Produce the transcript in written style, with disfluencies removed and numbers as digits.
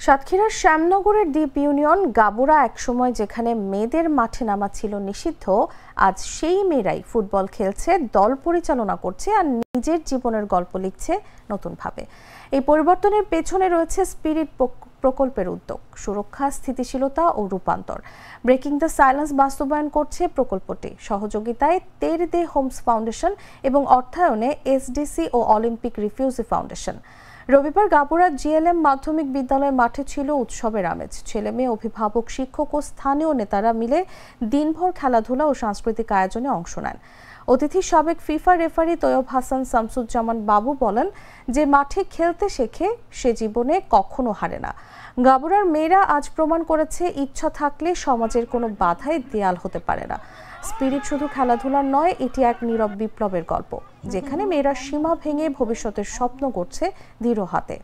সাতক্ষীরার শ্যামনগরের দ্বীপ ইউনিয়ন গাবুরা একসময় যেখানে মেয়েদের মাঠে নামা ছিল নিষিদ্ধ, আজ সেই মেয়েরাই ফুটবল খেলছে, দল পরিচালনা করছে আর নিজের জীবনের গল্প লিখছে নতুনভাবে। এই পরিবর্তনের পেছনে রয়েছে স্পিরিট প্রকল্পের উদ্যোগ, সুরক্ষা, স্থিতিশীলতা ও রূপান্তর। ব্রেকিং দ্য সাইলেন্স বাস্তবায়ন করছে প্রকল্পটি সহযোগিতায় তের দে হোমস ফাউন্ডেশন এবং অর্থায়নে এসডিসি ও অলিম্পিক রিফিউজি ফাউন্ডেশন। রবিবার গাবুরা জিএলএম মাধ্যমিক বিদ্যালয় মাঠে ছিল উৎসবের আমেজ। ছেলে মেয়ে, অভিভাবক, শিক্ষক ও স্থানীয় নেতারা মিলে দিনভর খেলাধুলা ও সাংস্কৃতিক আয়োজনে অংশ নেন। অতিথি সাবেক ফিফা রেফারি তৈয়ব হাসান শামসুজ্জামান বাবু বলেন যে মাঠে খেলতে শেখে সে জীবনে কখনো হারে না। গাবুরার মেয়েরা আজ প্রমাণ করেছে ইচ্ছা থাকলে সমাজের কোনো বাধাই দেয়াল হতে পারে না। স্পিরিট শুধু খেলাধুলার নয়, এটি এক নীরব বিপ্লবের গল্প, যেখানে মেয়েরা সীমা ভেঙে ভবিষ্যতের স্বপ্ন গড়ছে দৃঢ় হাতে।